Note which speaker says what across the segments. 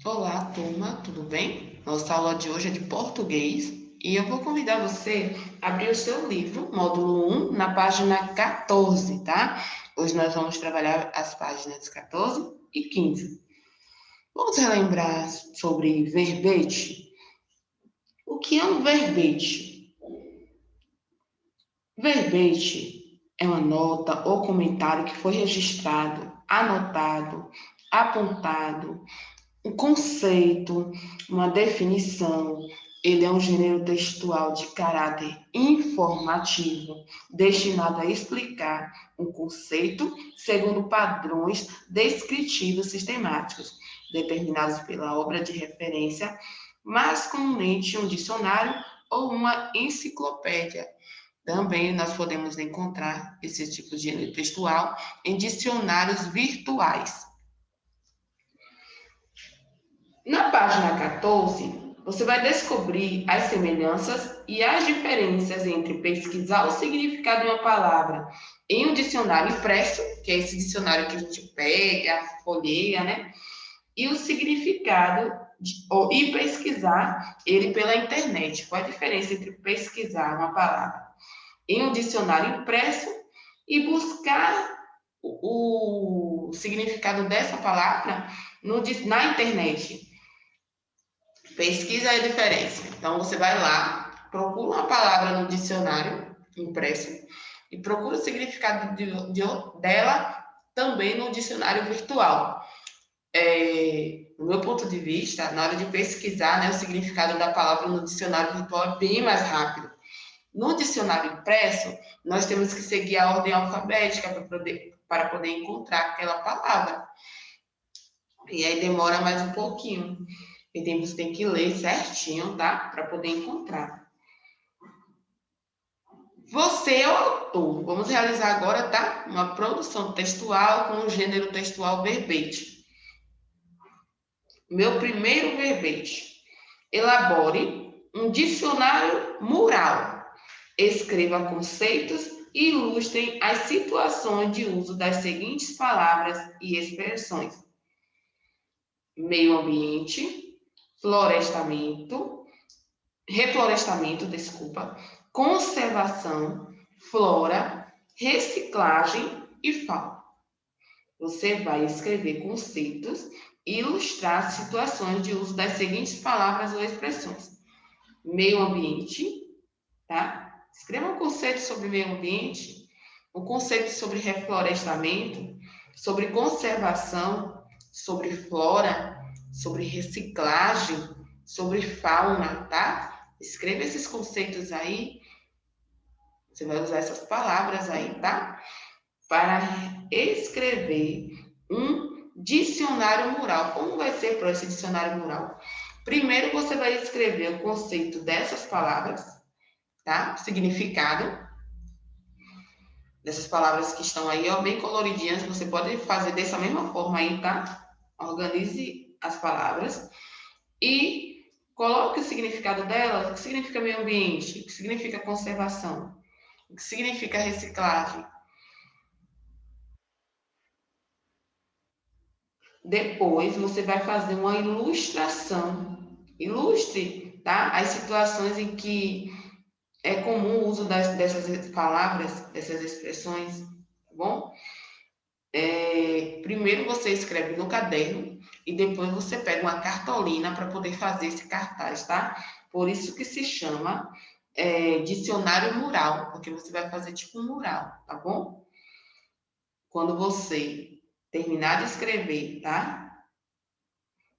Speaker 1: Olá, turma, tudo bem? Nossa aula de hoje é de português e eu vou convidar você a abrir o seu livro, módulo 1, na página 14, tá? Hoje nós vamos trabalhar as páginas 14 e 15. Vamos relembrar sobre verbete? O que é um verbete? Verbete é uma nota ou comentário que foi registrado, anotado, apontado, um conceito, uma definição. Ele é um gênero textual de caráter informativo, destinado a explicar um conceito segundo padrões descritivos sistemáticos, determinados pela obra de referência, mais comumente um dicionário ou uma enciclopédia. Também nós podemos encontrar esse tipo de gênero textual em dicionários virtuais. Na página 14, você vai descobrir as semelhanças e as diferenças entre pesquisar o significado de uma palavra em um dicionário impresso, que é esse dicionário que a gente pega, folheia, né? E o significado e pesquisar ele pela internet. Qual a diferença entre pesquisar uma palavra em um dicionário impresso e buscar o significado dessa palavra na internet? Pesquisa a diferença. Então, você vai lá, procura uma palavra no dicionário impresso e procura o significado dela também no dicionário virtual. No meu ponto de vista, na hora de pesquisar, né, o significado da palavra no dicionário virtual é bem mais rápido. No dicionário impresso, nós temos que seguir a ordem alfabética para poder encontrar aquela palavra. E aí demora mais um pouquinho. E você tem que ler certinho, tá? Para poder encontrar. Você é o autor. Vamos realizar agora, tá? Uma produção textual com o gênero textual verbete. Meu primeiro verbete. Elabore um dicionário mural. Escreva conceitos e ilustrem as situações de uso das seguintes palavras e expressões: meio ambiente, florestamento, reflorestamento, desculpa, conservação, flora, reciclagem e fauna. Você vai escrever conceitos e ilustrar situações de uso das seguintes palavras ou expressões: meio ambiente, tá? Escreva um conceito sobre meio ambiente, um conceito sobre reflorestamento, sobre conservação, sobre flora, sobre reciclagem, sobre fauna, tá? Escreva esses conceitos aí. Você vai usar essas palavras aí, tá? Para escrever um dicionário mural. Como vai ser para esse dicionário mural? Primeiro você vai escrever o conceito dessas palavras, tá? O significado dessas palavras que estão aí, ó, bem coloridinhas. Você pode fazer dessa mesma forma aí, tá? Organize as palavras e coloque o significado delas. O que significa meio ambiente? O que significa conservação? O que significa reciclagem? Depois você vai fazer uma ilustração. Ilustre, tá? As situações em que é comum o uso dessas palavras, dessas expressões, tá bom? Primeiro você escreve no caderno e depois você pega uma cartolina para poder fazer esse cartaz, tá? Por isso que se chama dicionário mural, porque você vai fazer tipo um mural, tá bom? Quando você terminar de escrever, tá?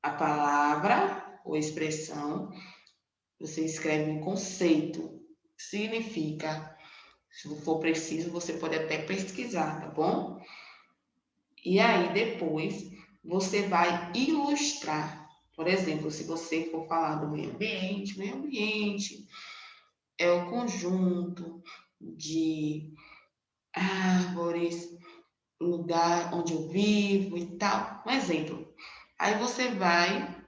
Speaker 1: A palavra ou expressão, você escreve um conceito, significa. Se for preciso, você pode até pesquisar, tá bom? E aí depois você vai ilustrar. Por exemplo, se você for falar do meio ambiente é o conjunto de árvores, lugar onde eu vivo e tal. Um exemplo. Aí você vai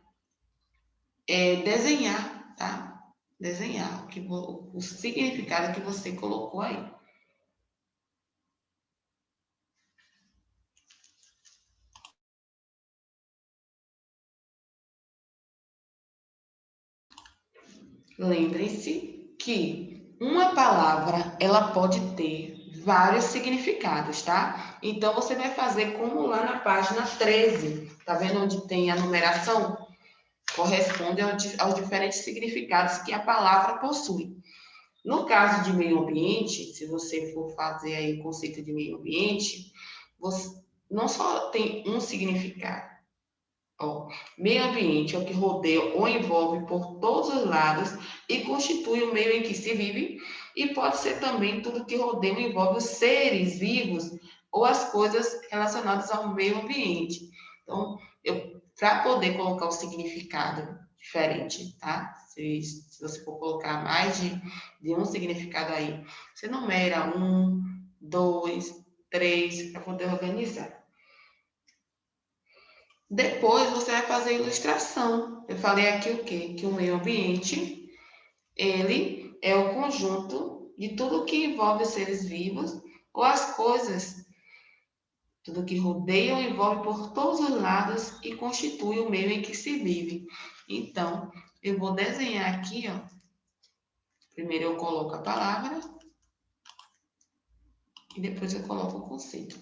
Speaker 1: desenhar, tá? Desenhar o significado que você colocou aí. Lembrem-se que uma palavra, ela pode ter vários significados, tá? Então, você vai fazer como lá na página 13. Tá vendo onde tem a numeração? Corresponde aos diferentes significados que a palavra possui. No caso de meio ambiente, se você for fazer aí o conceito de meio ambiente, você não só tem um significado. Ó, meio ambiente é o que rodeia ou envolve por todos os lados e constitui o meio em que se vive, e pode ser também tudo que rodeia ou envolve os seres vivos ou as coisas relacionadas ao meio ambiente. Então, para poder colocar o significado diferente, tá? Se você for colocar mais de um significado aí, você numera 1, 2, 3, para poder organizar. Depois você vai fazer a ilustração. Eu falei aqui o quê? Que o meio ambiente, ele é o conjunto de tudo que envolve os seres vivos ou as coisas, tudo que rodeia ou envolve por todos os lados e constitui o meio em que se vive. Então, eu vou desenhar aqui, ó. Primeiro eu coloco a palavra e depois eu coloco o conceito.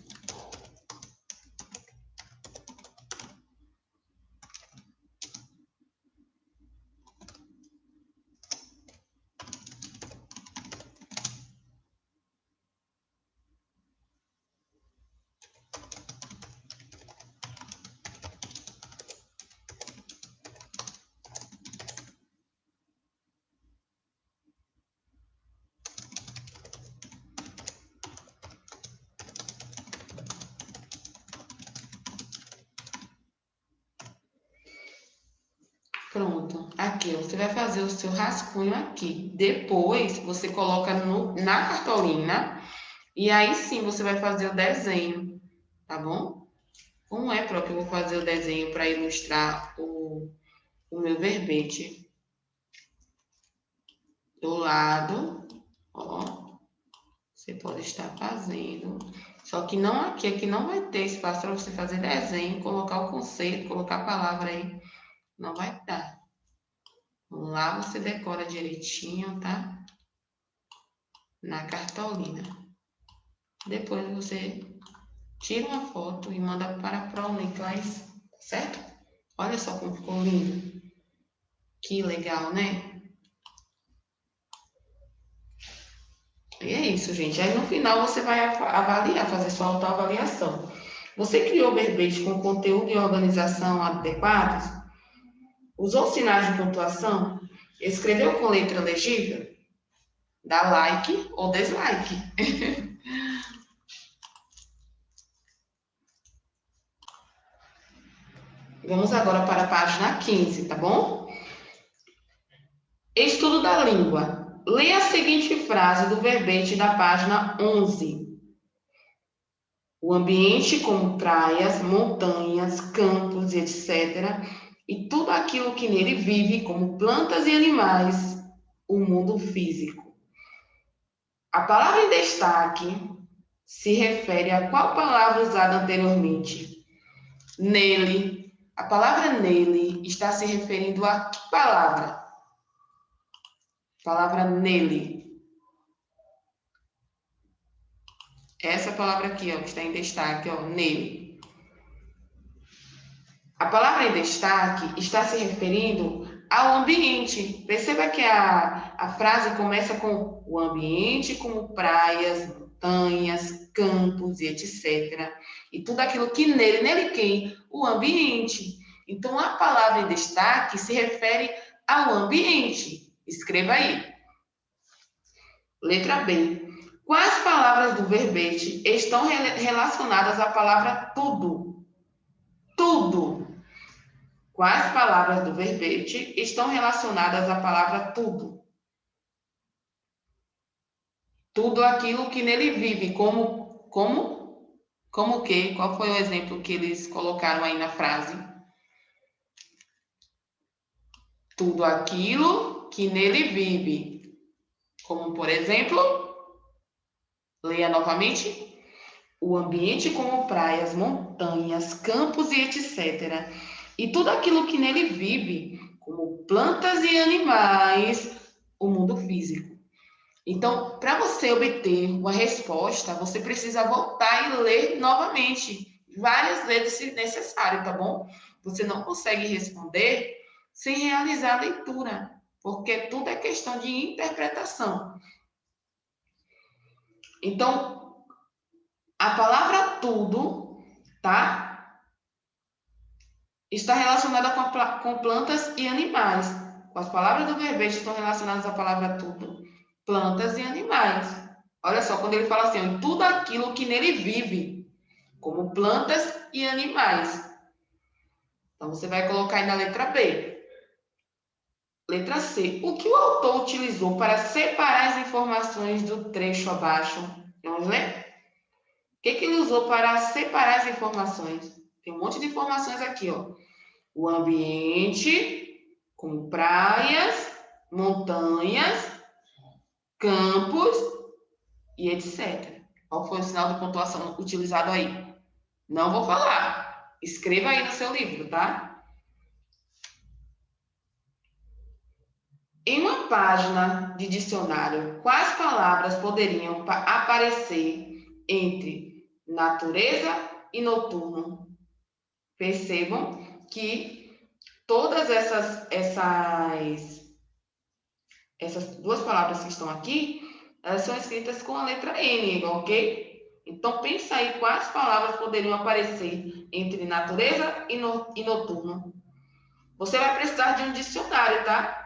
Speaker 1: Pronto, aqui você vai fazer o seu rascunho aqui. Depois você coloca na cartolina e aí sim você vai fazer o desenho, tá bom? Como é próprio, eu vou fazer o desenho para ilustrar o meu verbete. Do lado, ó, você pode estar fazendo. Só que não aqui não vai ter espaço para você fazer desenho, colocar o conceito, colocar a palavra aí. Não vai dar. Lá você decora direitinho, tá? Na cartolina. Depois você tira uma foto e manda para a ProUniclass, certo? Olha só como ficou lindo. Que legal, né? E é isso, gente. Aí no final você vai avaliar, fazer sua autoavaliação. Você criou verbete com conteúdo e organização adequados? Usou sinais de pontuação? Escreveu com letra legível? Dá like ou dislike. Vamos agora para a página 15, tá bom? Estudo da língua. Leia a seguinte frase do verbete da página 11. O ambiente como praias, montanhas, campos, etc. E tudo aquilo que nele vive, como plantas e animais, o mundo físico. A palavra em destaque se refere a qual palavra usada anteriormente? Nele. A palavra nele está se referindo a que palavra? Palavra nele. Essa palavra aqui, ó, que está em destaque, ó, nele. A palavra em destaque está se referindo ao ambiente. Perceba que a frase começa com o ambiente como praias, montanhas, campos e etc. E tudo aquilo que nele quem? O ambiente. Então, a palavra em destaque se refere ao ambiente. Escreva aí. Letra B. Quais palavras do verbete estão relacionadas à palavra tudo? Tudo. Quais palavras do verbete estão relacionadas à palavra tudo? Tudo aquilo que nele vive, como o quê? Qual foi o exemplo que eles colocaram aí na frase? Tudo aquilo que nele vive. Como, por exemplo, leia novamente. O ambiente como praias, montanhas, campos e etc. E tudo aquilo que nele vive, como plantas e animais, o mundo físico. Então, para você obter uma resposta, você precisa voltar e ler novamente, várias vezes se necessário, tá bom? Você não consegue responder sem realizar a leitura, porque tudo é questão de interpretação. Então, a palavra tudo, tá? Está relacionada com plantas e animais. As palavras do verbete estão relacionadas à palavra tudo, plantas e animais. Olha só, quando ele fala assim, tudo aquilo que nele vive, como plantas e animais. Então, você vai colocar aí na letra B. Letra C. O que o autor utilizou para separar as informações do trecho abaixo? Vamos ler? O que ele usou para separar as informações? Tem um monte de informações aqui, ó. O ambiente, como praias, montanhas, campos e etc. Qual foi o sinal de pontuação utilizado aí? Não vou falar. Escreva aí no seu livro, tá? Em uma página de dicionário, quais palavras poderiam aparecer entre natureza e noturno? Percebam que todas essas duas palavras que estão aqui, elas são escritas com a letra N, ok? Então, pensa aí quais palavras poderiam aparecer entre natureza e noturno. Você vai precisar de um dicionário, tá?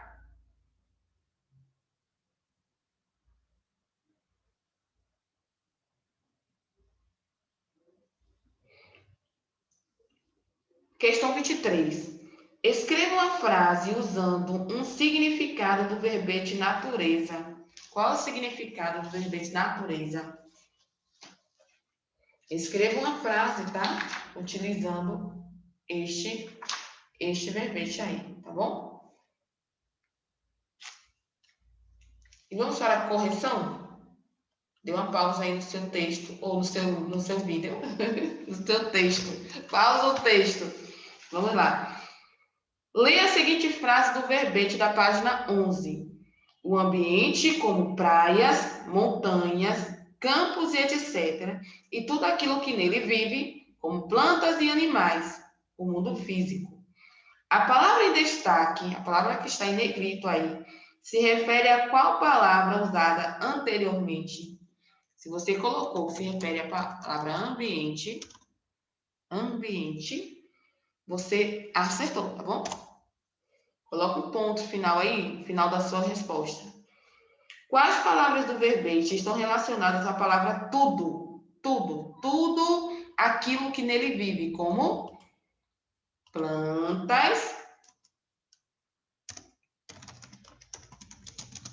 Speaker 1: Questão 23. Escreva uma frase usando um significado do verbete natureza. Qual é o significado do verbete natureza? Escreva uma frase, tá? Utilizando este verbete aí, tá bom? E vamos para a correção? Dê uma pausa aí no seu texto, ou no seu vídeo, no seu texto. Pausa o texto. Vamos lá. Leia a seguinte frase do verbete da página 11. O ambiente, como praias, montanhas, campos e etc. E tudo aquilo que nele vive, como plantas e animais, o mundo físico. A palavra em destaque, a palavra que está em negrito aí, se refere a qual palavra usada anteriormente? Se você colocou, se refere à palavra ambiente, você acertou, tá bom? Coloca um ponto final aí, no final da sua resposta. Quais palavras do verbete estão relacionadas à palavra tudo? Tudo aquilo que nele vive, como plantas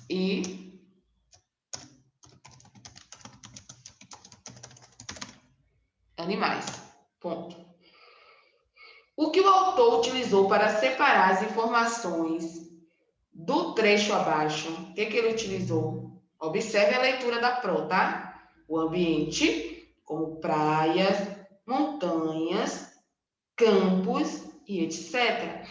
Speaker 1: e animais. Ponto. O que o autor utilizou para separar as informações do trecho abaixo? O que ele utilizou? Observe a leitura da pro, tá? O ambiente, como praias, montanhas, campos e etc.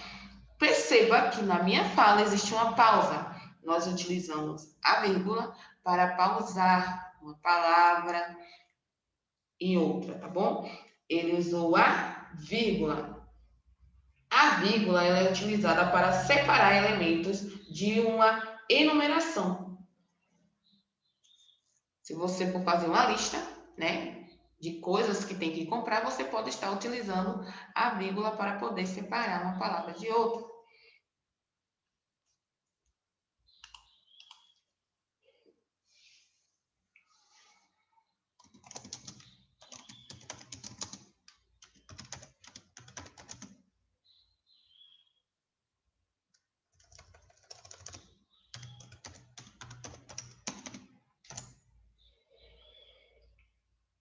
Speaker 1: Perceba que na minha fala existe uma pausa. Nós utilizamos a vírgula para pausar uma palavra e outra, tá bom? Ele usou a vírgula. A vírgula ela é utilizada para separar elementos de uma enumeração. Se você for fazer uma lista, né, de coisas que tem que comprar, você pode estar utilizando a vírgula para poder separar uma palavra de outra.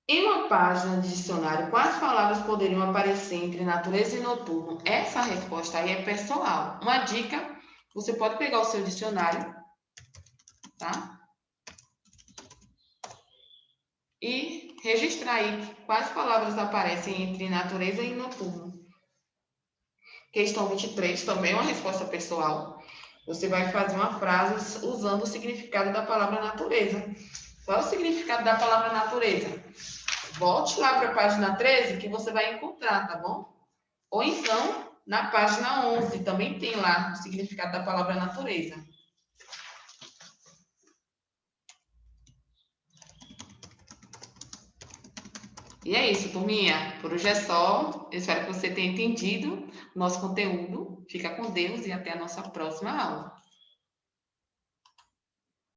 Speaker 1: Em uma página de dicionário, quais palavras poderiam aparecer entre natureza e noturno? Essa resposta aí é pessoal. Uma dica, você pode pegar o seu dicionário, tá? E registrar aí quais palavras aparecem entre natureza e noturno. Questão 23, também é uma resposta pessoal. Você vai fazer uma frase usando o significado da palavra natureza. Qual é o significado da palavra natureza? Volte lá para a página 13 que você vai encontrar, tá bom? Ou então, na página 11, também tem lá o significado da palavra natureza. E é isso, turminha. Por hoje é só. Eu espero que você tenha entendido o nosso conteúdo. Fica com Deus e até a nossa próxima aula.